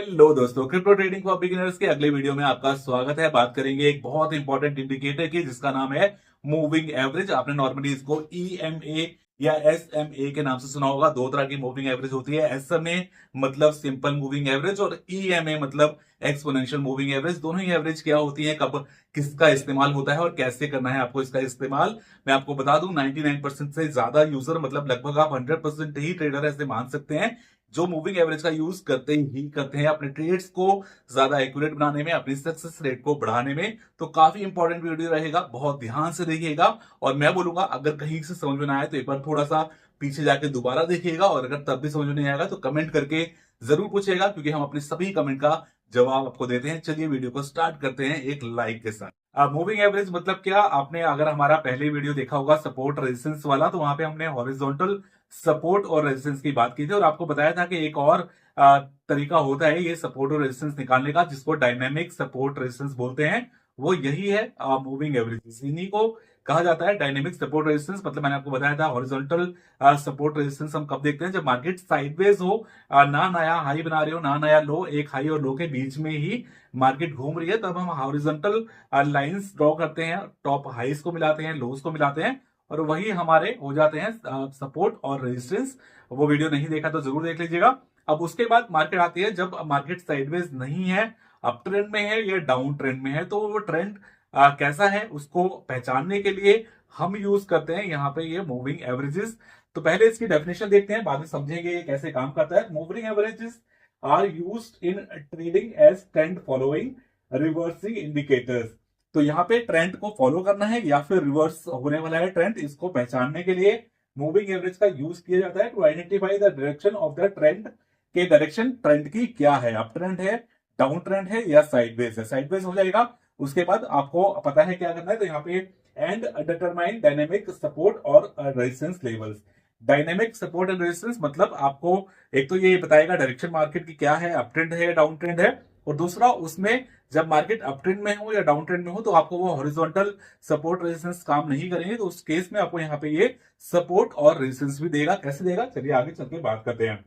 Hello दोस्तों, crypto trading for beginners के अगले वीडियो में आपका स्वागत है। बात करेंगे एक बहुत इंपॉर्टेंट इंडिकेटर की जिसका नाम है मूविंग एवरेज। आपने नॉर्मली इसको ईएमए या एसएमए के नाम से सुना होगा। दो तरह की मूविंग एवरेज होती है। एसएमए मतलब सिंपल मूविंग एवरेज और ईएमए मतलब एक्सपोनेंशियल मूविंग एवरेज। दोनों ही एवरेज क्या होती है, कब किसका इस्तेमाल होता है और कैसे करना है आपको इसका इस्तेमाल, मैं आपको बता दूं। 99% से ज्यादा यूजर, मतलब लगभग आप 100% ही ट्रेडर ऐसे मान सकते हैं जो मूविंग एवरेज का यूज करते हैं अपने ट्रेड्स को ज्यादा एक्यूरेट बनाने में, अपनी सक्सेस रेट को बढ़ाने में। तो काफी इंपॉर्टेंट वीडियो रहेगा, बहुत ध्यान से देखिएगा। और मैं बोलूंगा अगर कहीं से समझ में ना आए तो एक बार थोड़ा सा पीछे जाके दोबारा देखिएगा, और अगर तब भी समझ में नहीं आएगा तो कमेंट करके जरूर पूछिएगा, क्योंकि हम अपने सभी कमेंट का जवाब आपको देते हैं। चलिए वीडियो को स्टार्ट करते हैं एक लाइक के साथ। मूविंग एवरेज मतलब क्या, आपने अगर हमारा पहले वीडियो देखा होगा सपोर्ट रेजिस्टेंस वाला, तो वहां पे हमने हॉरिजॉन्टल सपोर्ट और रेजिस्टेंस की बात की थी और आपको बताया था कि एक और तरीका होता है ये सपोर्ट और रेजिस्टेंस निकालने का, जिसको डायनेमिक सपोर्ट रेजिस्टेंस बोलते हैं। वो यही है मूविंग एवरेज, इन्हीं को कहा जाता है डायनेमिक सपोर्ट रेजिस्टेंस। मतलब मैंने आपको बताया था हॉरिजॉन्टल सपोर्ट रेजिस्टेंस हम कब देखते हैं, जब मार्केट साइडवेज हो, ना नया हाई बना रहे हो ना नया लो, एक हाई और लो के बीच में ही मार्केट घूम रही है, तब हम हॉरिजॉन्टल लाइंस ड्रॉ करते हैं, टॉप हाईज को मिलाते हैं, लोज को मिलाते हैं, और वही हमारे हो जाते हैं सपोर्ट और रेजिस्टेंस। वो वीडियो नहीं देखा तो जरूर देख लीजिएगा। अब उसके बाद मार्केट आती है जब मार्केट साइडवेज नहीं है, अप ट्रेंड में है या डाउन ट्रेंड में है। तो वो ट्रेंड कैसा है उसको पहचानने के लिए हम यूज करते हैं यहाँ पे ये मूविंग एवरेजेस। तो पहले इसकी डेफिनेशन देखते हैं, बाद में समझेंगे ये कैसे काम करता है। Moving averages are used in trading as trend following reversing indicators. तो यहाँ पे ट्रेंड को फॉलो करना है या फिर रिवर्स होने वाला है ट्रेंड, इसको पहचानने के लिए मूविंग एवरेज का यूज किया जाता है to identify the direction of the trend. के डायरेक्शन ट्रेंड की क्या है, अप ट्रेंड है, डाउन ट्रेंड है या साइडवेज है। साइडवेज हो जाएगा, उसके बाद आपको पता है क्या करना है। तो यहाँ पे एंड डिटरमाइन डायनेमिक सपोर्ट और resistance levels. Dynamic support and resistance मतलब आपको एक तो ये बताएगा डायरेक्शन मार्केट की क्या है, अप ट्रेंड है या डाउन ट्रेंड है, और दूसरा उसमें जब मार्केट अप ट्रेंड में हो या डाउन ट्रेंड में हो तो आपको वो हॉरिजॉन्टल सपोर्ट रेजिस्टेंस काम नहीं करेंगे। तो उस केस में आपको यहाँ पे ये सपोर्ट और रेजिस्टेंस भी देगा। कैसे देगा, चलिए आगे चल के बात करते हैं।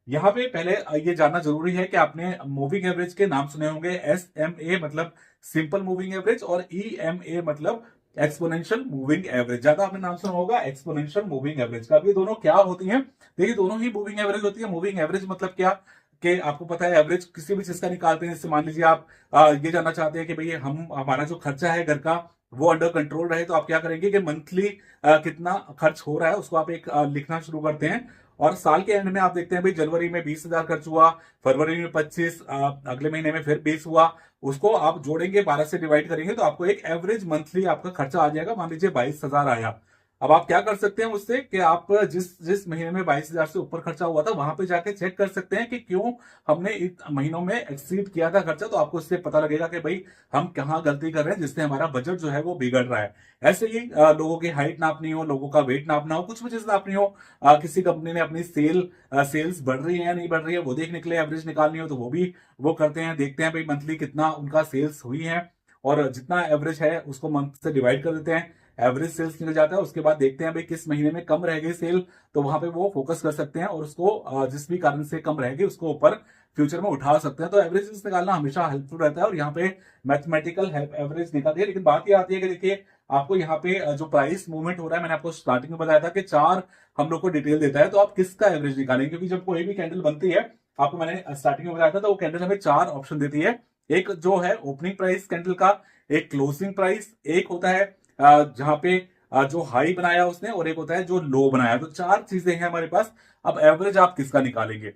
यहाँ पे पहले ये जानना जरूरी है कि आपने मूविंग एवरेज के नाम सुने होंगे। एस एम ए मतलब सिंपल मूविंग एवरेज और ई एम ए मतलब एक्सपोनेंशियल मूविंग एवरेज। ज्यादा आपने नाम सुना होगा एक्सपोनेंशियल मूविंग एवरेज का। ये दोनों क्या होती हैं, देखिए दोनों ही मूविंग एवरेज होती है। मूविंग एवरेज मतलब क्या कि आपको पता है एवरेज किसी भी चीज का निकालते हैं। जैसे मान लीजिए आप ये जानना चाहते हैं कि भाई हम हमारा जो खर्चा है घर का वो अंडर कंट्रोल रहे, तो आप क्या करेंगे कि मंथली कितना खर्च हो रहा है उसको आप एक लिखना शुरू करते हैं। और साल के एंड में आप देखते हैं भाई जनवरी में 20,000 खर्च हुआ, फरवरी में 25, अगले महीने में फिर 20 हुआ। उसको आप जोड़ेंगे, 12 से डिवाइड करेंगे तो आपको एक एवरेज मंथली आपका खर्चा आ जाएगा। मान लीजिए 22,000 आया। अब आप क्या कर सकते हैं उससे कि आप जिस जिस महीने में 22,000 से ऊपर खर्चा हुआ था वहां पे जाके चेक कर सकते हैं कि क्यों हमने इन महीनों में एक्सीड किया था खर्चा। तो आपको इससे पता लगेगा कि भाई हम कहाँ गलती कर रहे हैं जिससे हमारा बजट जो है वो बिगड़ रहा है। ऐसे ही लोगों की हाइट नापनी हो, लोगों का वेट नापना हो, कुछ भी चीज नापनी हो, किसी कंपनी ने अपनी सेल्स बढ़ रही है या नहीं बढ़ रही है वो देखने के लिए एवरेज निकालनी हो तो वो भी वो करते हैं। देखते हैं भाई मंथली कितना उनका सेल्स हुई है, और जितना एवरेज है उसको मंथ से डिवाइड कर देते हैं, एवरेज सेल्स निकल जाता है। उसके बाद देखते हैं भाई किस महीने में कम रह गई सेल, तो वहां पे वो फोकस कर सकते हैं और उसको जिस भी कारण से कम रह गई उसको ऊपर फ्यूचर में उठा सकते हैं। तो एवरेज निकालना हमेशा हेल्पफुल रहता है और यहाँ पे मैथमेटिकल हेल्प एवरेज निकालती है। लेकिन बात ये आती है कि देखिए आपको यहाँ पे जो प्राइस मूवमेंट हो रहा है, मैंने आपको स्टार्टिंग में बताया था कि चार हम लोग को डिटेल देता है, तो आप किसका एवरेज निकालेंगे, क्योंकि जब कोई भी कैंडल बनती है, आपको मैंने स्टार्टिंग में बताया था, तो वो कैंडल हमें चार ऑप्शन देती है। एक जो है ओपनिंग प्राइस कैंडल का, एक क्लोजिंग प्राइस, एक होता है जहां पे जो हाई बनाया उसने, और एक होता है जो लो बनाया। तो चार चीजें हैं हमारे पास। अब एवरेज आप किसका निकालेंगे,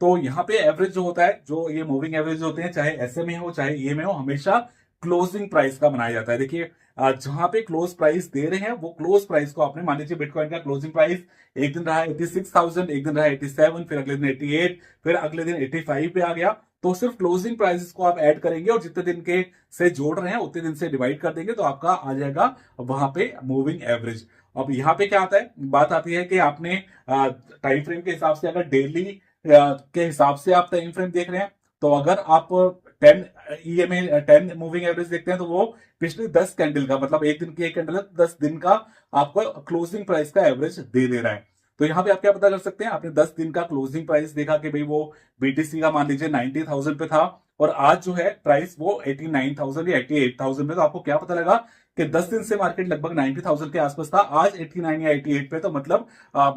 तो यहाँ पे एवरेज जो होता है, जो ये मूविंग एवरेज होते हैं, चाहे एसएमए हो चाहे ईएमए हो, हमेशा क्लोजिंग प्राइस का बनाया जाता है। देखिए जहां पे क्लोज प्राइस दे रहे हैं वो क्लोज प्राइस को आपने, मान लीजिए बिटकॉइन का क्लोजिंग प्राइस एक दिन रहा 86,000, एक दिन रहा 87, फिर अगले दिन 88, फिर अगले दिन 85 पे आ गया। तो सिर्फ क्लोजिंग प्राइसेस को आप ऐड करेंगे और जितने दिन के से जोड़ रहे हैं उतने दिन से डिवाइड कर देंगे तो आपका आ जाएगा वहां पे मूविंग एवरेज। अब यहाँ पे क्या आता है, बात आती है कि आपने टाइम फ्रेम के हिसाब से, अगर डेली के हिसाब से आप टाइम फ्रेम देख रहे हैं, तो अगर आप 10 ईएमए 10 मूविंग एवरेज देखते हैं तो वो पिछले 10 कैंडल का, मतलब एक दिन की एक कैंडल है, 10 दिन का आपको क्लोजिंग प्राइस का एवरेज दे रहा है। तो यहाँ पे आप क्या पता कर सकते हैं, आपने 10 दिन का क्लोजिंग प्राइस देखा कि भाई वो बीटीसी का मान लीजिए 90,000 पे था और आज जो है प्राइस वो 89,000 या 88,000 पे, तो आपको क्या पता लगा कि 10 दिन से मार्केट लगभग 90,000 के आसपास था, आज 89 या 88 पे, तो मतलब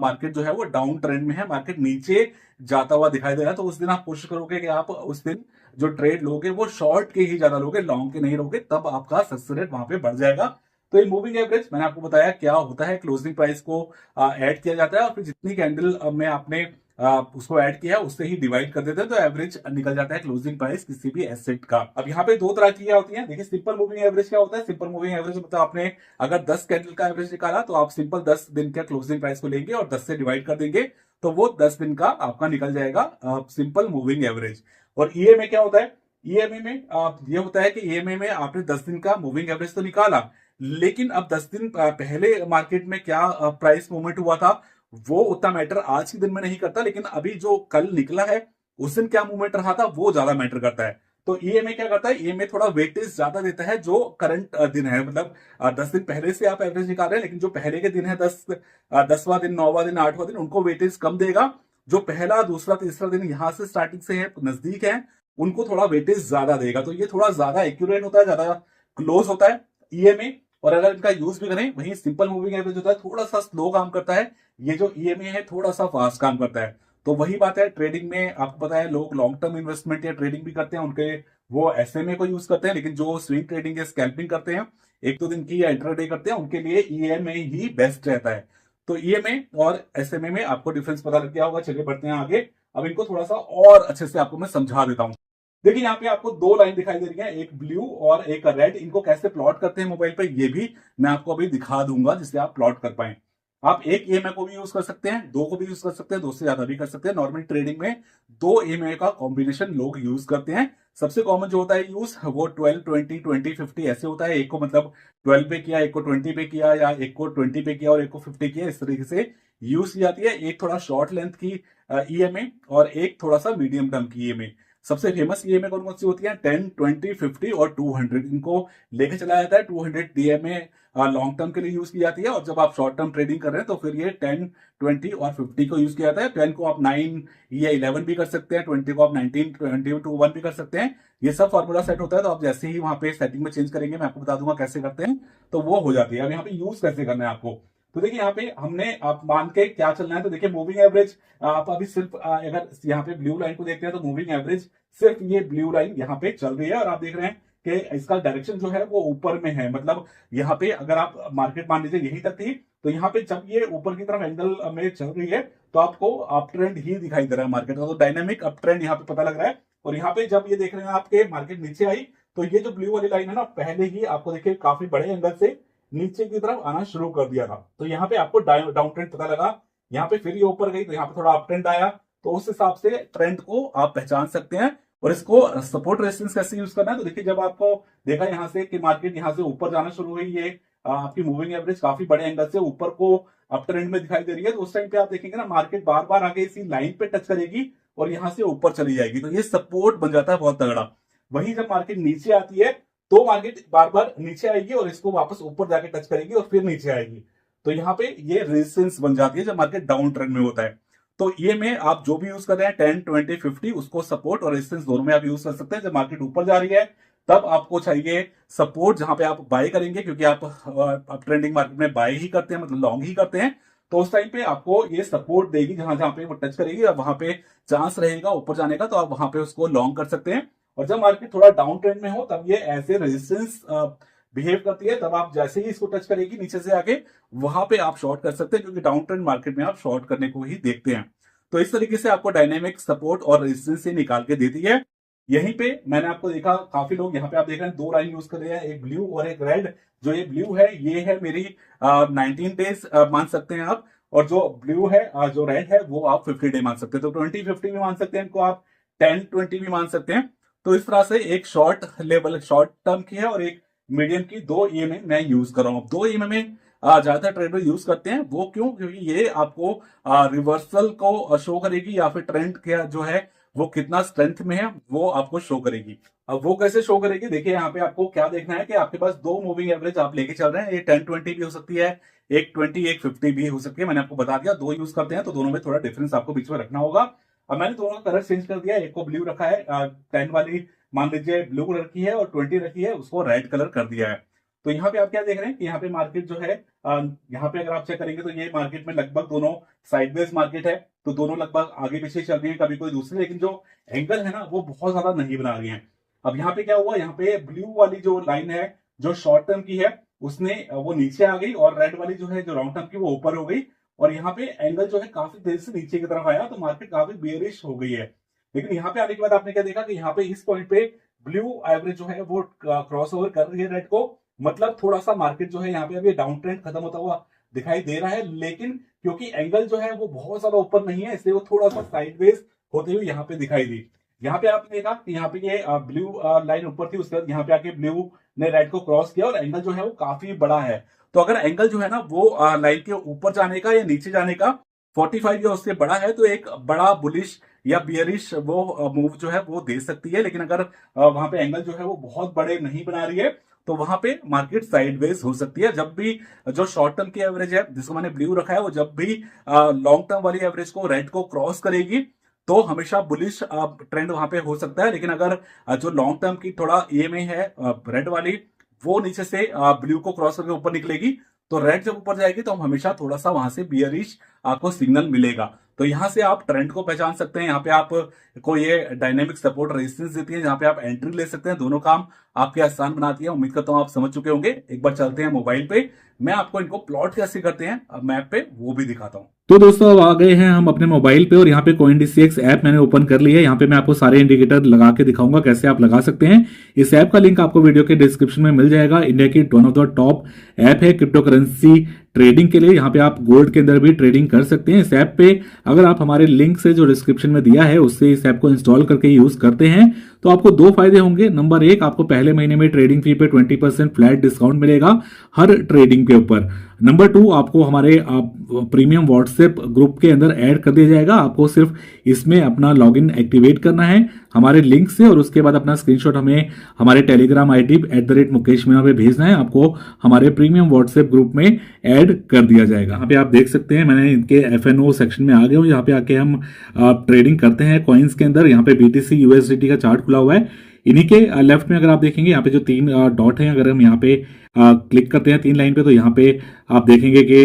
मार्केट जो है वो डाउन ट्रेंड में है, मार्केट नीचे जाता हुआ दिखाई दे रहा है। तो उस दिन आप कोशिश करोगे कि आप उस दिन जो ट्रेड लोगे वो शॉर्ट के ही ज्यादा लोगे, लॉन्ग के नहीं लोगे, तब आपका सक्सेस रेट वहां पे बढ़ जाएगा। तो ये मूविंग एवरेज मैंने आपको बताया क्या होता है, क्लोजिंग प्राइस को ऐड किया जाता है और फिर जितनी कैंडल में आपने उसको ऐड किया है उससे ही डिवाइड कर देते हैं, तो एवरेज निकल जाता है क्लोजिंग प्राइस किसी भी एसेट का। अब यहाँ पे दो तरह की होती है, देखिए सिंपल मूविंग एवरेज क्या होता है। सिंपल मूविंग एवरेज मतलब आपने अगर 10 कैंडल का एवरेज निकाला तो आप सिंपल 10 दिन का क्लोजिंग प्राइस को लेंगे और 10 से डिवाइड कर देंगे, तो वो 10 दिन का आपका निकल जाएगा सिंपल मूविंग एवरेज। और ईएमए क्या होता है, ईएमए में ये होता है कि ईएमए में आपने 10 दिन का मूविंग एवरेज तो निकाला, लेकिन अब 10 दिन पहले मार्केट में क्या प्राइस मूवमेंट हुआ था वो उतना मैटर आज के दिन में नहीं करता, लेकिन अभी जो कल निकला है उस दिन क्या मूवमेंट रहा था वो ज्यादा मैटर करता है। तो ईएमए क्या करता है, ईएमए थोड़ा वेटेज ज्यादा देता है जो करंट दिन है, मतलब 10 दिन पहले से आप एवरेज निकाल रहे हैं, लेकिन जो पहले के दिन है 10वां दिन, 9वां दिन, 8वां दिन, उनको वेटेज कम देगा। जो पहला, दूसरा, तीसरा दिन यहां से स्टार्टिंग से है, नजदीक है, उनको थोड़ा वेटेज ज्यादा देगा। तो ये थोड़ा ज्यादा एक्यूरेट होता है, ज्यादा क्लोज होता है ईएमए। और अगर इनका यूज भी करें, वहीं सिंपल मूविंग एवरेज होता है थोड़ा सा स्लो काम करता है, ये जो ईएमए है थोड़ा सा फास्ट काम करता है। तो वही बात है, ट्रेडिंग में आपको पता है लोग लॉन्ग टर्म इन्वेस्टमेंट या ट्रेडिंग भी करते हैं, उनके वो एसएमए को यूज करते हैं, लेकिन जो स्विंग ट्रेडिंग या स्कैल्पिंग करते हैं, एक दो दिन की या इंट्राडे करते हैं, उनके लिए ईएमए ही बेस्ट रहता है। तो ईएमए और एसएमए में आपको डिफरेंस पता लग गया होगा। चलिए बढ़ते हैं आगे, अब इनको थोड़ा सा और अच्छे से आपको मैं समझा देता हूं। देखिए यहाँ पे आपको दो लाइन दिखाई दे रही है, एक ब्लू और एक रेड। इनको कैसे प्लॉट करते हैं मोबाइल पे ये भी मैं आपको अभी दिखा दूंगा, जिससे आप प्लॉट कर पाए। आप एक ईएमआई को भी यूज कर सकते हैं, दो को भी यूज कर सकते हैं, दो से ज्यादा भी कर सकते हैं। नॉर्मल ट्रेडिंग में दो ईएमआई का कॉम्बिनेशन लोग यूज करते हैं। सबसे कॉमन जो होता है यूज वो 12, 20, 20, 50 ऐसे होता है। एक को मतलब 12 पे किया, एक को 20 पे किया, या एक को 20 पे किया और एक को 50 किया, इस तरीके से यूज की जाती है। एक थोड़ा शॉर्ट लेंथ की ईएमआई और एक थोड़ा सा मीडियम टर्म की ईएमआई। सबसे फेमस ईएमआई कौन कौन सी होती है, 10, 20, 50 और 200, इनको लेके चलाया जाता है। 200 डीएमए लॉन्ग टर्म के लिए यूज की जाती है, और जब आप शॉर्ट टर्म ट्रेडिंग कर रहे हैं तो फिर ये 10, 20 और 50 को यूज किया जाता है। 10 को आप 9 या 11 भी कर सकते हैं, 20 को आप 19, 21 भी कर सकते हैं। ये सब फॉर्मूला सेट होता है, तो आप जैसे ही वहां पे सेटिंग में चेंज करेंगे, मैं आपको बता दूंगा कैसे करते हैं, तो वो हो जाती है। अब यहाँ पे यूज कैसे करना है आपको, तो देखिए यहाँ पे हमने आप मान के क्या चलना है। तो देखिए मूविंग एवरेज आप अभी सिर्फ अगर यहाँ पे ब्लू लाइन को देखते हैं तो मूविंग एवरेज सिर्फ ये ब्लू लाइन यहाँ पे चल रही है, और आप देख रहे हैं कि इसका डायरेक्शन जो है वो ऊपर में है। मतलब यहाँ पे अगर आप मार्केट मान लीजिए यहीं तक थी, तो यहाँ पे जब ये ऊपर की तरफ एंगल में चल रही है तो आपको अप ट्रेंड ही दिखाई दे रहा है मार्केट का, तो डायनामिक अप ट्रेंड यहाँ पे पता लग रहा है। और यहाँ पे जब ये देख रहे हैं आपके मार्केट नीचे आई, तो ये जो ब्लू वाली लाइन है ना, पहले ही आपको देखिए काफी बड़े एंगल से नीचे की तरफ आना शुरू कर दिया था। तो यहाँ पे आपको डाउन ट्रेंड पता लगा, यहाँ पे फिर ये ऊपर गई तो यहाँ पे थोड़ा अप ट्रेंड आया, तो उस हिसाब से ट्रेंड को आप पहचान सकते हैं। और इसको सपोर्ट रेजिस्टेंस कैसे यूज करना है, तो देखिए जब आपको देखा यहाँ से कि मार्केट यहाँ से ऊपर जाना शुरू हुई, ये आपकी मूविंग एवरेज काफी बड़े एंगल से ऊपर को अप ट्रेंड में दिखाई दे रही है, तो उस टाइम पे आप देखेंगे ना मार्केट बार बार आगे इसी लाइन पे टच करेगी और यहाँ से ऊपर चली जाएगी, तो ये सपोर्ट बन जाता है बहुत तगड़ा। वहीं जब मार्केट नीचे आती है तो मार्केट बार बार नीचे आएगी और इसको वापस ऊपर जाके टच करेगी और फिर नीचे आएगी, तो यहाँ पे ये रेजिस्टेंस बन जाती है जब मार्केट डाउन ट्रेंड में होता है। तो ये में आप जो भी यूज कर रहे हैं 10, 20, 50, उसको सपोर्ट और रेजिस्टेंस दोनों में आप यूज कर सकते हैं। जब मार्केट ऊपर जा रही है तब आपको चाहिए सपोर्ट, जहां पे आप बाय करेंगे, क्योंकि आप ट्रेंडिंग मार्केट में बाय ही करते हैं, मतलब लॉन्ग ही करते हैं, तो उस टाइम पे आपको ये सपोर्ट देगी, जहां जहां पे वो टच करेगी और वहां पे चांस रहेगा ऊपर जाने का, तो आप वहां पे उसको लॉन्ग कर सकते हैं। और जब मार्केट थोड़ा डाउन ट्रेंड में हो तब ये ऐसे रेजिस्टेंस बिहेव करती है, तब आप जैसे ही इसको टच करेगी नीचे से आके, वहां पे आप शॉर्ट कर सकते हैं, क्योंकि डाउन ट्रेंड मार्केट में आप शॉर्ट करने को ही देखते हैं। तो इस तरीके से आपको डायनेमिक सपोर्ट और रेजिस्टेंस से निकाल के देती है। यहीं पे मैंने आपको देखा काफी लोग यहाँ पे आप देख रहे हैं दो लाइन यूज कर रहे हैं, एक ब्लू और एक रेड। जो ये ब्लू है ये है मेरी 19 डेज मान सकते हैं आप, और जो ब्लू है जो रेड है वो आप 50 डे मान सकते हैं। तो 20, 50 भी मान सकते हैं इनको आप, 10, 20 भी मान सकते हैं। तो इस तरह से एक शॉर्ट लेवल शॉर्ट टर्म की है और एक मीडियम की, दो ईएमए मैं यूज कर रहा हूँ। दो ईएमए में ज्यादातर ट्रेडर यूज करते हैं, वो क्यों, क्योंकि ये आपको रिवर्सल को शो करेगी या फिर ट्रेंड का जो है वो कितना स्ट्रेंथ में है वो आपको शो करेगी। अब वो कैसे शो करेगी, देखिए यहाँ पे आपको क्या देखना है कि आपके पास दो मूविंग एवरेज आप लेके चल रहे हैं, ये 10-20 भी हो सकती है, एक 20 एक 50 भी हो सकती है। मैंने आपको बता दिया दो यूज करते हैं तो दोनों में थोड़ा डिफरेंस आपको बीच में रखना होगा। अब मैंने दोनों का कलर चेंज कर दिया, एक को ब्लू रखा है, 10 वाली मान लीजिए ब्लू कलर की है और 20 रखी है उसको रेड कलर कर दिया है। तो यहाँ पे आप क्या देख रहे हैं कि यहाँ पे मार्केट जो है, यहाँ पे अगर आप चेक करेंगे तो ये मार्केट में लगभग दोनों साइडवेज मार्केट है, तो दोनों लगभग आगे पीछे चल रही है, कभी कोई दूसरी, लेकिन जो एंगल है ना वो बहुत ज्यादा नहीं बना रही है। अब यहाँ पे क्या हुआ, यहाँ पे ब्लू वाली जो लाइन है जो शॉर्ट टर्म की है उसने वो नीचे आ गई, और रेड वाली जो है जो लॉन्ग टर्म की वो ऊपर हो गई, और यहाँ पे एंगल जो है काफी तेजी से नीचे की तरफ आया, तो मार्केट काफी बेयरिश हो गई है। लेकिन यहाँ पे आने के बाद आपने क्या देखा कि यहाँ पे इस पॉइंट पे ब्लू एवरेज जो है वो क्रॉस ओवर कर रही है रेड को, मतलब थोड़ा सा मार्केट जो है यहाँ पे अभी डाउन ट्रेंड खत्म होता हुआ दिखाई दे रहा है, लेकिन क्योंकि एंगल जो है वो बहुत ज्यादा ऊपर नहीं है इसलिए वो थोड़ा सा साइडवेज होते हुए यहाँ पे दिखाई दी। यहाँ पे आपने देखा कि यहाँ पे ये ब्लू लाइन ऊपर थी, उसके बाद यहाँ पे आके ब्लू ने रेड को क्रॉस किया और एंगल जो है वो काफी बड़ा है। तो अगर एंगल जो है ना वो लाइन के ऊपर जाने का या नीचे जाने का 45 या उससे बड़ा है तो एक बड़ा बुलिश या बियरिश वो मूव जो है वो दे सकती है, लेकिन अगर वहां पे एंगल जो है वो बहुत बड़े नहीं बना रही है तो वहां पे मार्केट साइडवेज हो सकती है। जब भी जो शॉर्ट टर्म की एवरेज है जिसको मैंने ब्लू रखा है वो जब भी लॉन्ग टर्म वाली एवरेज को रेड को क्रॉस करेगी तो हमेशा बुलिश ट्रेंड वहां पे हो सकता है, लेकिन अगर जो लॉन्ग टर्म की थोड़ा ईएमए है रेड वाली वो नीचे से ब्लू को क्रॉस करके ऊपर निकलेगी तो रेड जब ऊपर जाएगी तो हम हमेशा थोड़ा सा वहां से बियरिश आपको सिग्नल मिलेगा। तो यहां से आप ट्रेंड को पहचान सकते हैं, यहाँ पे आप को ये डायनेमिक सपोर्ट रेजिस्टेंस देती है जहां पे आप एंट्री ले सकते हैं, दोनों काम आपके आसान बनाती है। उम्मीद करता हूं आप समझ चुके होंगे। एक बार चलते हैं मोबाइल पे, मैं आपको इनको प्लॉट कैसे करते हैं मैप पे वो भी दिखाता हूं। तो दोस्तों अब आ गए हैं हम अपने मोबाइल पे और यहाँ पे CoinDCX ऐप मैंने ओपन कर ली है। यहाँ पे मैं आपको सारे इंडिकेटर लगा के दिखाऊंगा कैसे आप लगा सकते हैं। इस ऐप का लिंक आपको वीडियो के डिस्क्रिप्शन में मिल जाएगा। इंडिया की one of the top app है क्रिप्टो करेंसी ट्रेडिंग के लिए। यहाँ पे आप गोल्ड के अंदर भी ट्रेडिंग कर सकते हैं। इस ऐप पे अगर आप हमारे लिंक से जो डिस्क्रिप्शन में दिया है उससे इस ऐप को इंस्टॉल करके यूज करते हैं तो आपको दो फायदे होंगे। नंबर एक, आपको पहले महीने में ट्रेडिंग फी पे 20% फ्लैट डिस्काउंट मिलेगा हर ट्रेडिंग के ऊपर। नंबर टू, आपको हमारे प्रीमियम व्हाट्सएप ग्रुप के अंदर ऐड कर दिया जाएगा। आपको सिर्फ इसमें अपना लॉगिन एक्टिवेट करना है हमारे लिंक से और उसके बाद अपना स्क्रीनशॉट हमें हमारे टेलीग्राम आईडी @मुकेश मीणा पे भेजना है। आपको हमारे प्रीमियम व्हाट्सएप ग्रुप में ऐड कर दिया जाएगा। यहाँ पे आप देख सकते हैं मैंने इनके FNO सेक्शन में आ गया हूँ। यहाँ पे आके हम ट्रेडिंग करते हैं कॉइन्स के अंदर। यहाँ पे BTC USDT का चार्ट खुला हुआ है। इन्हीं के लेफ्ट में अगर आप देखेंगे यहाँ पे जो तीन डॉट हैं, अगर हम यहाँ पे क्लिक करते हैं तीन लाइन पे तो यहाँ पे आप देखेंगे कि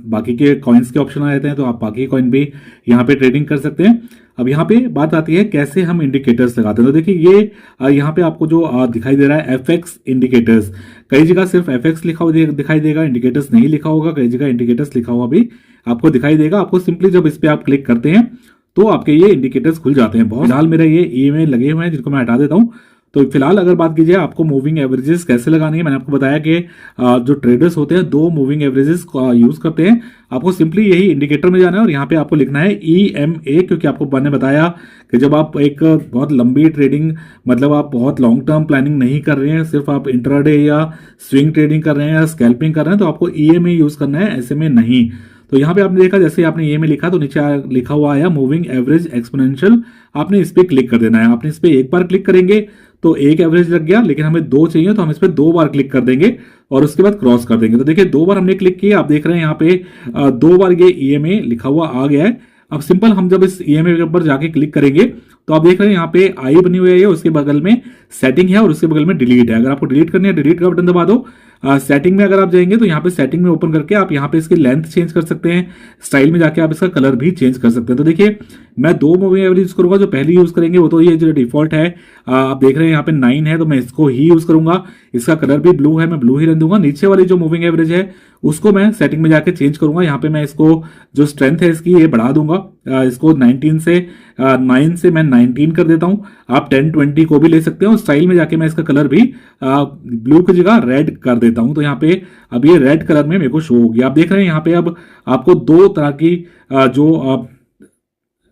बाकी के कॉइन्स के ऑप्शन आ जाते हैं, तो आप बाकी कॉइन भी यहाँ पे ट्रेडिंग कर सकते हैं। अब यहाँ पे बात आती है कैसे हम इंडिकेटर्स लगाते हैं। तो देखिए ये यहाँ पे आपको जो दिखाई दे रहा है FX इंडिकेटर्स, कई जगह सिर्फ FX लिखा हुआ दिखाई देगा, इंडिकेटर्स नहीं लिखा होगा, कई जगह इंडिकेटर्स लिखा हुआ भी आपको दिखाई देगा। आपको सिंपली जब इस पे आप क्लिक करते हैं तो आपके ये इंडिकेटर्स खुल जाते हैं। बहुत फिलहाल मेरा ये EMA लगे हुए हैं जिनको मैं हटा देता हूँ। तो फिलहाल अगर बात कीजिए आपको मूविंग एवरेजेस कैसे लगानी है, मैंने आपको बताया कि जो ट्रेडर्स होते हैं दो मूविंग एवरेजेस यूज करते हैं। आपको सिंपली यही इंडिकेटर में जाना है और यहाँ पे आपको लिखना है EMA, क्योंकि आपको मैंने बताया कि जब आप एक बहुत लंबी ट्रेडिंग मतलब आप बहुत लॉन्ग टर्म प्लानिंग नहीं कर रहे हैं, सिर्फ आप इंट्राडे या स्विंग ट्रेडिंग कर रहे हैं या स्कैल्पिंग कर रहे हैं तो आपको EMA यूज करना है, ऐसे में नहीं। तो यहाँ पे आपने देखा जैसे आपने ये में लिखा तो नीचे लिखा हुआ आया मूविंग एवरेज एक्सपोनेंशियल, आपने इस पे क्लिक कर देना है। आपने इस पे एक बार क्लिक करेंगे तो एक एवरेज लग गया, लेकिन हमें दो चाहिए तो हम इस पे दो बार क्लिक कर देंगे और उसके बाद क्रॉस कर देंगे। तो देखिए दो बार हमने क्लिक किया, आप देख रहे हैं यहाँ पे दो बार ये EMA लिखा हुआ आ गया है। अब सिंपल हम जब इस EMA के ऊपर जाके क्लिक करेंगे तो आप देख रहे हैं यहाँ पे आई बनी हुई है, उसके बगल में सेटिंग है और उसके बगल में डिलीट है। अगर आपको डिलीट करनी है डिलीट का बटन दबा दो। सेटिंग में अगर आप जाएंगे तो यहाँ पे सेटिंग में ओपन करके आप यहाँ पे इसकी लेंथ चेंज कर सकते हैं, स्टाइल में जाके आप इसका कलर भी चेंज कर सकते हैं। तो देखिए मैं दो मूविंग एवरेज यूज करूंगा, जो पहली यूज करेंगे वो तो ये जो डिफॉल्ट है आप देख रहे हैं यहाँ पे 9 है तो मैं इसको ही यूज करूंगा। इसका कलर भी ब्लू है, मैं ब्लू ही रहने दूंगा। नीचे वाली जो मूविंग एवरेज है उसको मैं सेटिंग में जाके चेंज करूंगा। यहाँ पे मैं इसको जो स्ट्रेंथ है इसकी ये बढ़ा दूंगा, इसको 9 से मैं 19 कर देता हूं। आप 10-20 को भी ले सकते हो। स्टाइल में जाके मैं इसका कलर भी ब्लू की जगह रेड कर देता हूं। तो यहाँ पे अब ये रेड कलर में मेरे को शो होगी। आप देख रहे हैं यहाँ पे अब आपको दो तरह की जो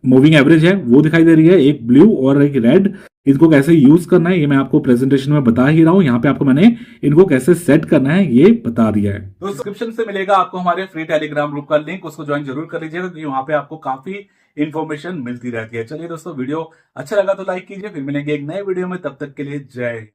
मूविंग एवरेज है वो दिखाई दे रही है, एक ब्लू और एक रेड। इनको कैसे यूज करना है ये मैं आपको प्रेजेंटेशन में बता ही रहा हूं। यहाँ पे आपको मैंने इनको कैसे सेट करना है ये बता दिया है। तो डिस्क्रिप्शन से मिलेगा आपको हमारे फ्री टेलीग्राम ग्रुप का लिंक, उसको ज्वाइन जरूर कर लीजिएगा क्योंकि वहां पे आपको काफी इंफॉर्मेशन मिलती रहती है। चलिए दोस्तों, वीडियो अच्छा लगा तो लाइक कीजिए, फिर मिलेंगे एक नए वीडियो में, तब तक के लिए जय।